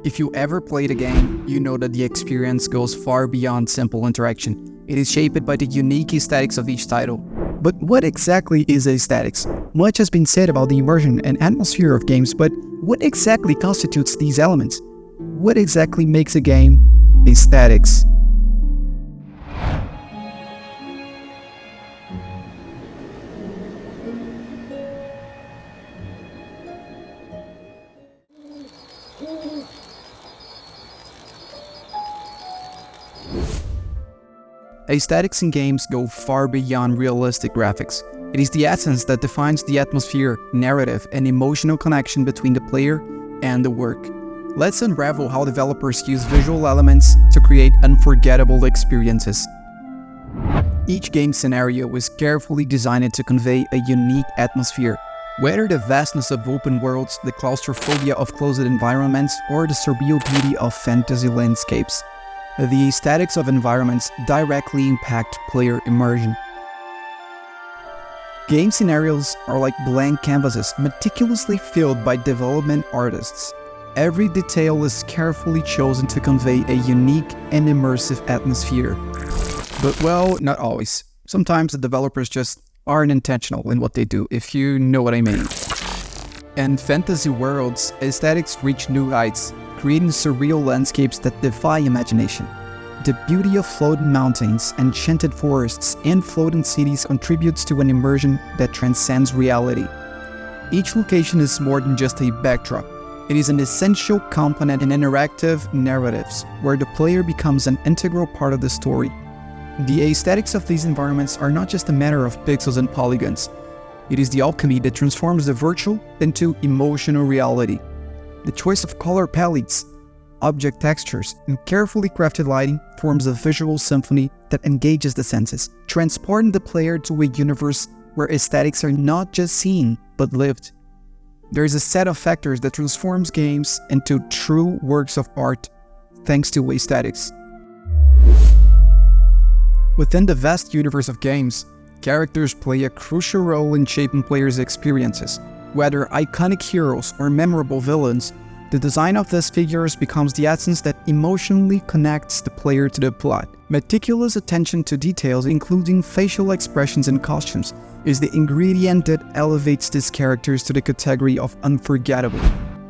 If you ever played a game, you know that the experience goes far beyond simple interaction. It is shaped by the unique aesthetics of each title. But what exactly is aesthetics? Much has been said about the immersion and atmosphere of games, but what exactly constitutes these elements? What exactly makes a game aesthetics? Aesthetics in games go far beyond realistic graphics. It is the essence that defines the atmosphere, narrative, and emotional connection between the player and the work. Let's unravel how developers use visual elements to create unforgettable experiences. Each game scenario is carefully designed to convey a unique atmosphere. Whether the vastness of open worlds, the claustrophobia of closed environments, or the surreal beauty of fantasy landscapes, the aesthetics of environments directly impact player immersion. Game scenarios are like blank canvases meticulously filled by development artists. Every detail is carefully chosen to convey a unique and immersive atmosphere. But well, not always. Sometimes the developers just aren't intentional in what they do, if you know what I mean. In fantasy worlds, aesthetics reach new heights, creating surreal landscapes that defy imagination. The beauty of floating mountains, enchanted forests, and floating cities contributes to an immersion that transcends reality. Each location is more than just a backdrop. It is an essential component in interactive narratives, where the player becomes an integral part of the story. The aesthetics of these environments are not just a matter of pixels and polygons. It is the alchemy that transforms the virtual into emotional reality. The choice of color palettes, object textures, and carefully crafted lighting forms a visual symphony that engages the senses, transporting the player to a universe where aesthetics are not just seen, but lived. There is a set of factors that transforms games into true works of art, thanks to aesthetics. Within the vast universe of games, characters play a crucial role in shaping players' experiences. Whether iconic heroes or memorable villains, the design of these figures becomes the essence that emotionally connects the player to the plot. Meticulous attention to details, including facial expressions and costumes, is the ingredient that elevates these characters to the category of unforgettable.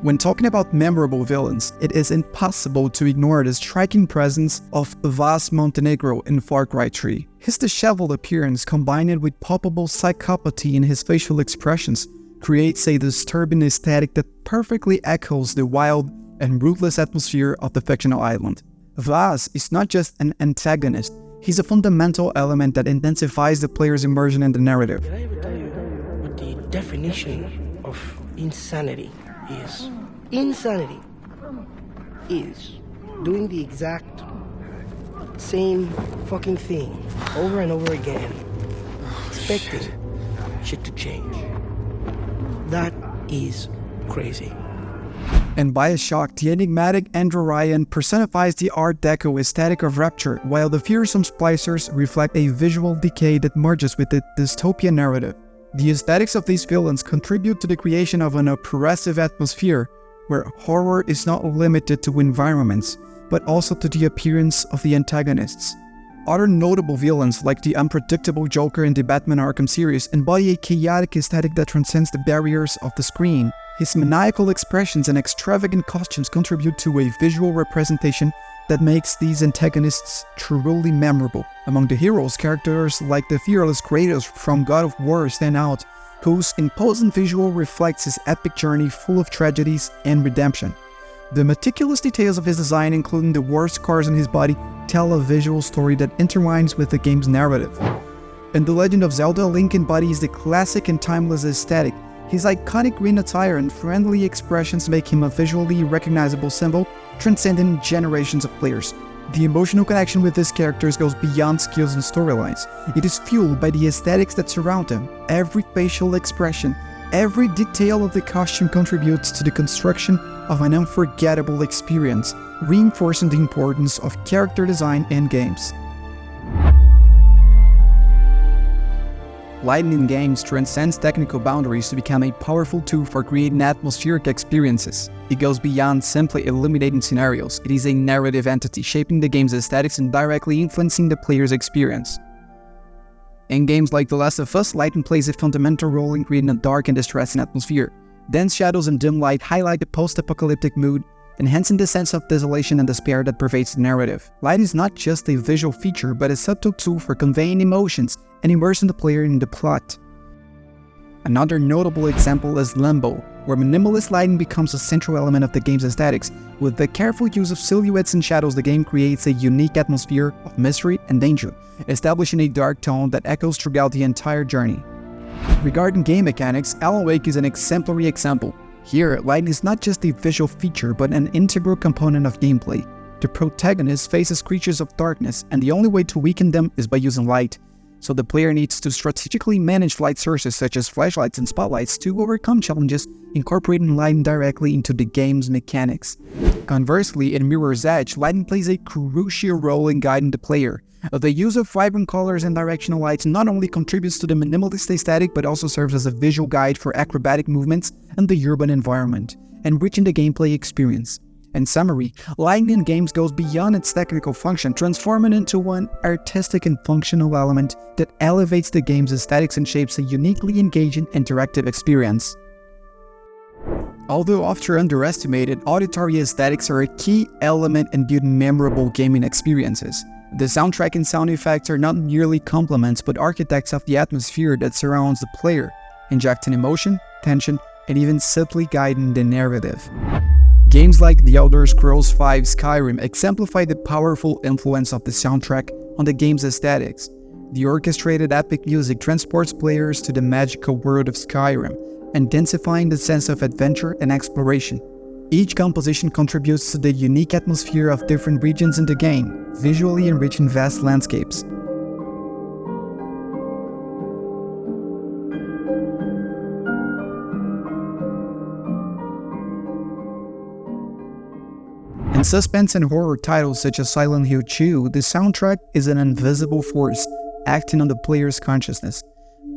When talking about memorable villains, it is impossible to ignore the striking presence of Vas Montenegro in Far Cry 3. His disheveled appearance, combined with palpable psychopathy in his facial expressions, creates a disturbing aesthetic that perfectly echoes the wild and ruthless atmosphere of the fictional island. Vas is not just an antagonist, he's a fundamental element that intensifies the player's immersion in the narrative. Did I ever tell you what the definition of insanity is? Insanity is doing the exact same fucking thing over and over again, expecting shit to change. That is crazy. In BioShock, the enigmatic Andrew Ryan personifies the Art Deco aesthetic of Rapture, while the fearsome splicers reflect a visual decay that merges with the dystopian narrative. The aesthetics of these villains contribute to the creation of an oppressive atmosphere, where horror is not limited to environments, but also to the appearance of the antagonists. Other notable villains, like the unpredictable Joker in the Batman Arkham series, embody a chaotic aesthetic that transcends the barriers of the screen. His maniacal expressions and extravagant costumes contribute to a visual representation that makes these antagonists truly memorable. Among the heroes, characters like the fearless Kratos from God of War stand out, whose imposing visual reflects his epic journey full of tragedies and redemption. The meticulous details of his design, including the war scars on his body, tell a visual story that intertwines with the game's narrative. In The Legend of Zelda, Link embodies the classic and timeless aesthetic. His iconic green attire and friendly expressions make him a visually recognizable symbol, transcending generations of players. The emotional connection with these characters goes beyond skills and storylines. It is fueled by the aesthetics that surround them. Every facial expression, every detail of the costume contributes to the construction of an unforgettable experience, reinforcing the importance of character design in games. Lighting in games transcends technical boundaries to become a powerful tool for creating atmospheric experiences. It goes beyond simply illuminating scenarios. It is a narrative entity shaping the game's aesthetics and directly influencing the player's experience. In games like The Last of Us, lighting plays a fundamental role in creating a dark and distressing atmosphere. Dense shadows and dim light highlight the post-apocalyptic mood, enhancing the sense of desolation and despair that pervades the narrative. Light is not just a visual feature, but a subtle tool for conveying emotions and immersing the player in the plot. Another notable example is Limbo, where minimalist lighting becomes a central element of the game's aesthetics. With the careful use of silhouettes and shadows, the game creates a unique atmosphere of mystery and danger, establishing a dark tone that echoes throughout the entire journey. Regarding game mechanics, Alan Wake is an exemplary example. Here, lighting is not just a visual feature, but an integral component of gameplay. The protagonist faces creatures of darkness, and the only way to weaken them is by using light. So the player needs to strategically manage light sources such as flashlights and spotlights to overcome challenges, incorporating lighting directly into the game's mechanics. Conversely, in Mirror's Edge, lighting plays a crucial role in guiding the player. The use of vibrant colors and directional lights not only contributes to the minimalist aesthetic, but also serves as a visual guide for acrobatic movements and the urban environment, enriching the gameplay experience. In summary, lighting in games goes beyond its technical function, transforming it into one artistic and functional element that elevates the game's aesthetics and shapes a uniquely engaging interactive experience. Although often underestimated, auditory aesthetics are a key element in building memorable gaming experiences. The soundtrack and sound effects are not merely complements, but architects of the atmosphere that surrounds the player, injecting emotion, tension, and even subtly guiding the narrative. Games like The Elder Scrolls V Skyrim exemplify the powerful influence of the soundtrack on the game's aesthetics. The orchestrated epic music transports players to the magical world of Skyrim, intensifying the sense of adventure and exploration. Each composition contributes to the unique atmosphere of different regions in the game, visually enriching vast landscapes. In suspense and horror titles such as Silent Hill 2, the soundtrack is an invisible force acting on the player's consciousness.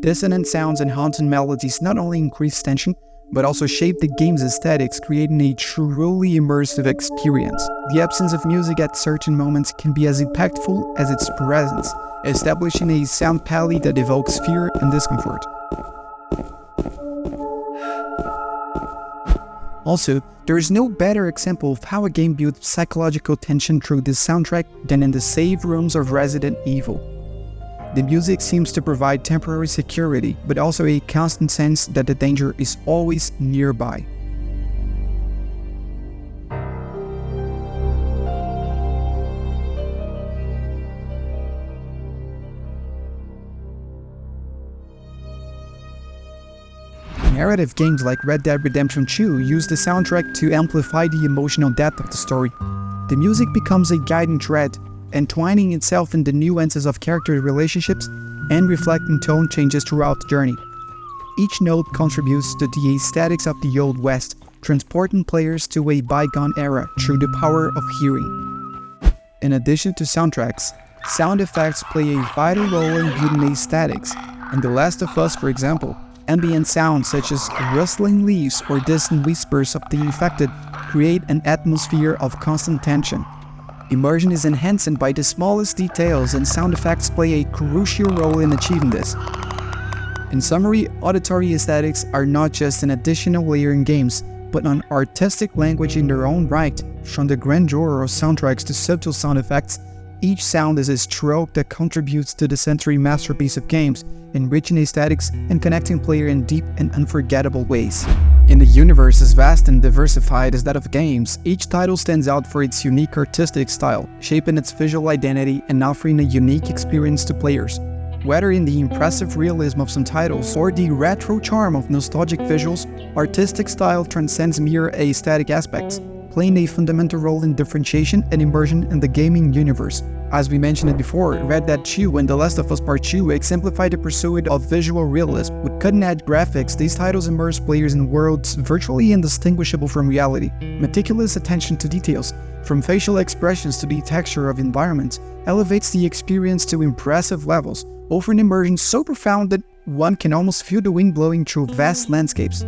Dissonant sounds and haunting melodies not only increase tension, but also shape the game's aesthetics, creating a truly immersive experience. The absence of music at certain moments can be as impactful as its presence, establishing a sound palette that evokes fear and discomfort. Also, there is no better example of how a game builds psychological tension through this soundtrack than in the save rooms of Resident Evil. The music seems to provide temporary security, but also a constant sense that the danger is always nearby. Narrative games like Red Dead Redemption 2 use the soundtrack to amplify the emotional depth of the story. The music becomes a guiding thread, entwining itself in the nuances of character relationships and reflecting tone changes throughout the journey. Each note contributes to the aesthetics of the Old West, transporting players to a bygone era through the power of hearing. In addition to soundtracks, sound effects play a vital role in building aesthetics. In The Last of Us, for example, ambient sounds such as rustling leaves or distant whispers of the infected create an atmosphere of constant tension. Immersion is enhanced by the smallest details, and sound effects play a crucial role in achieving this. In summary, auditory aesthetics are not just an additional layer in games, but an artistic language in their own right. From the grandeur of soundtracks to subtle sound effects, each sound is a stroke that contributes to the sensory masterpiece of games, enriching aesthetics and connecting players in deep and unforgettable ways. In the universe as vast and diversified as that of games, each title stands out for its unique artistic style, shaping its visual identity and offering a unique experience to players. Whether in the impressive realism of some titles or the retro charm of nostalgic visuals, artistic style transcends mere aesthetic aspects, playing a fundamental role in differentiation and immersion in the gaming universe. As we mentioned before, Red Dead 2 and The Last of Us Part 2 exemplify the pursuit of visual realism. With cutting-edge graphics, these titles immerse players in worlds virtually indistinguishable from reality. Meticulous attention to details, from facial expressions to the texture of environments, elevates the experience to impressive levels, offering immersion so profound that one can almost feel the wind blowing through vast landscapes.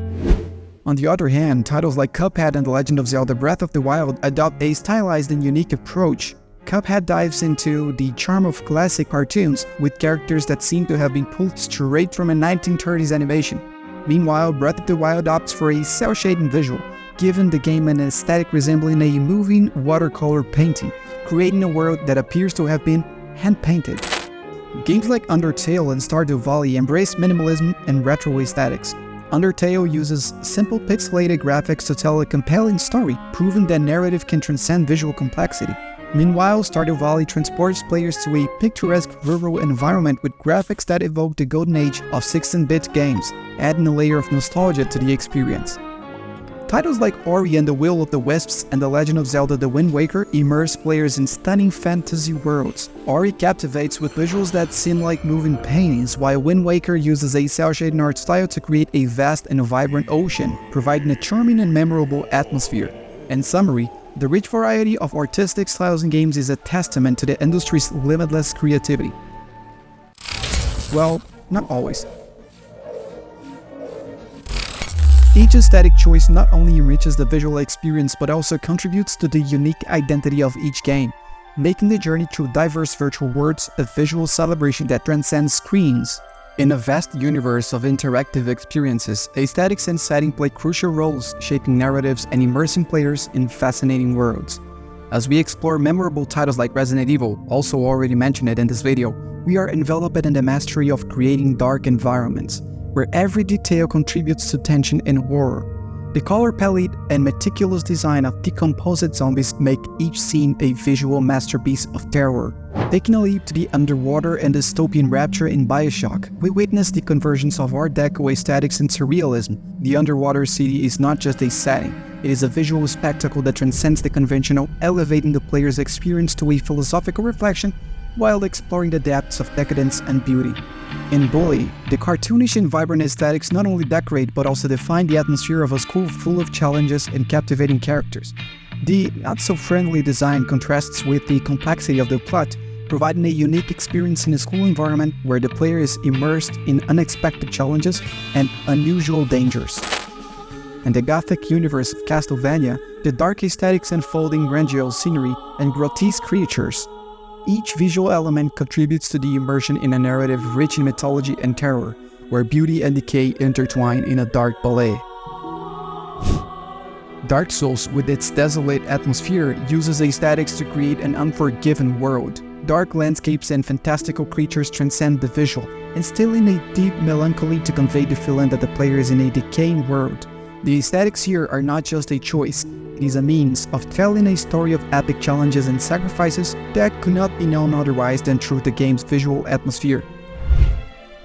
On the other hand, titles like Cuphead and The Legend of Zelda Breath of the Wild adopt a stylized and unique approach. Cuphead dives into the charm of classic cartoons, with characters that seem to have been pulled straight from a 1930s animation. Meanwhile, Breath of the Wild opts for a cel-shading visual, giving the game an aesthetic resembling a moving watercolor painting, creating a world that appears to have been hand-painted. Games like Undertale and Stardew Valley embrace minimalism and retro aesthetics. Undertale uses simple pixelated graphics to tell a compelling story, proving that narrative can transcend visual complexity. Meanwhile, Stardew Valley transports players to a picturesque rural environment with graphics that evoke the golden age of 16-bit games, adding a layer of nostalgia to the experience. Titles like Ori and the Will of the Wisps and The Legend of Zelda The Wind Waker immerse players in stunning fantasy worlds. Ori captivates with visuals that seem like moving paintings, while Wind Waker uses a cel-shading art style to create a vast and vibrant ocean, providing a charming and memorable atmosphere. In summary, the rich variety of artistic styles in games is a testament to the industry's limitless creativity. Well, not always. Each aesthetic choice not only enriches the visual experience but also contributes to the unique identity of each game, making the journey through diverse virtual worlds a visual celebration that transcends screens. In a vast universe of interactive experiences, aesthetics and setting play crucial roles, shaping narratives and immersing players in fascinating worlds. As we explore memorable titles like Resident Evil, also already mentioned in this video, we are enveloped in the mastery of creating dark environments, where every detail contributes to tension and horror. The color palette and meticulous design of decomposed zombies make each scene a visual masterpiece of terror. Taking a leap to the underwater and dystopian rapture in BioShock, we witness the convergence of Art Deco aesthetics and surrealism. The underwater city is not just a setting, it is a visual spectacle that transcends the conventional, elevating the player's experience to a philosophical reflection while exploring the depths of decadence and beauty. In Bully, the cartoonish and vibrant aesthetics not only decorate but also define the atmosphere of a school full of challenges and captivating characters. The not-so-friendly design contrasts with the complexity of the plot, providing a unique experience in a school environment where the player is immersed in unexpected challenges and unusual dangers. In the Gothic universe of Castlevania, the dark aesthetics unfolding grandiose scenery and grotesque creatures. Each visual element contributes to the immersion in a narrative rich in mythology and terror, where beauty and decay intertwine in a dark ballet. Dark Souls, with its desolate atmosphere, uses aesthetics to create an unforgiving world. Dark landscapes and fantastical creatures transcend the visual, instilling a deep melancholy to convey the feeling that the player is in a decaying world. The aesthetics here are not just a choice, it is a means of telling a story of epic challenges and sacrifices that could not be known otherwise than through the game's visual atmosphere.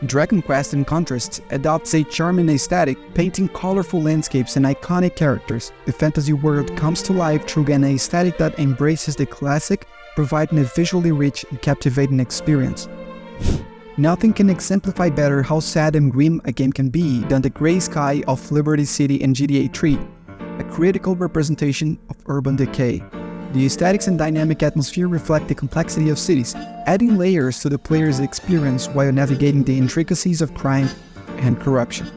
Dragon Quest, in contrast, adopts a charming aesthetic, painting colorful landscapes and iconic characters. The fantasy world comes to life through an aesthetic that embraces the classic, providing a visually rich and captivating experience. Nothing can exemplify better how sad and grim a game can be than the gray sky of Liberty City in GTA 3, a critical representation of urban decay. The aesthetics and dynamic atmosphere reflect the complexity of cities, adding layers to the player's experience while navigating the intricacies of crime and corruption.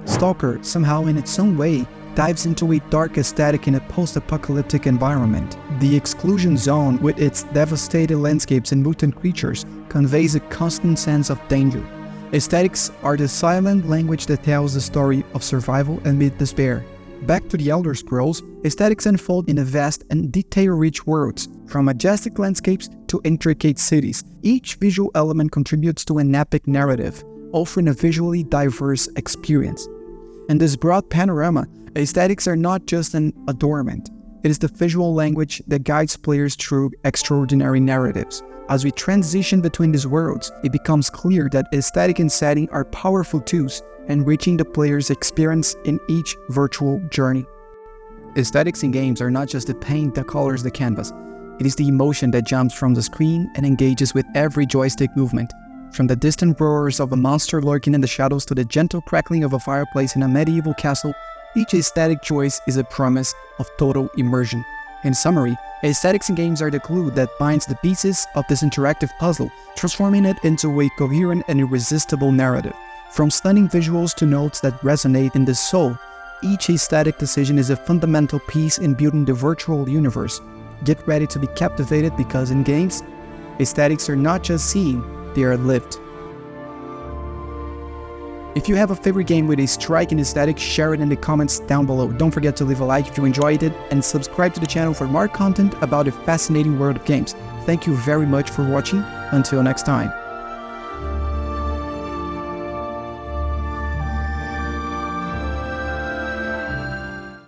Stalker, somehow in its own way, dives into a dark aesthetic in a post-apocalyptic environment. The Exclusion Zone, with its devastated landscapes and mutant creatures, conveys a constant sense of danger. Aesthetics are the silent language that tells the story of survival amid despair. Back to the Elder Scrolls, aesthetics unfold in a vast and detail-rich worlds, from majestic landscapes to intricate cities. Each visual element contributes to an epic narrative, offering a visually diverse experience. In this broad panorama, aesthetics are not just an adornment. It is the visual language that guides players through extraordinary narratives. As we transition between these worlds, it becomes clear that aesthetic and setting are powerful tools, enriching the player's experience in each virtual journey. Aesthetics in games are not just the paint that colors the canvas. It is the emotion that jumps from the screen and engages with every joystick movement. From the distant roars of a monster lurking in the shadows to the gentle crackling of a fireplace in a medieval castle, each aesthetic choice is a promise of total immersion. In summary, aesthetics in games are the glue that binds the pieces of this interactive puzzle, transforming it into a coherent and irresistible narrative. From stunning visuals to notes that resonate in the soul, each aesthetic decision is a fundamental piece in building the virtual universe. Get ready to be captivated because in games, aesthetics are not just seen, they are lived. If you have a favorite game with a striking aesthetic, share it in the comments down below. Don't forget to leave a like if you enjoyed it and subscribe to the channel for more content about the fascinating world of games. Thank you very much for watching. Until next time.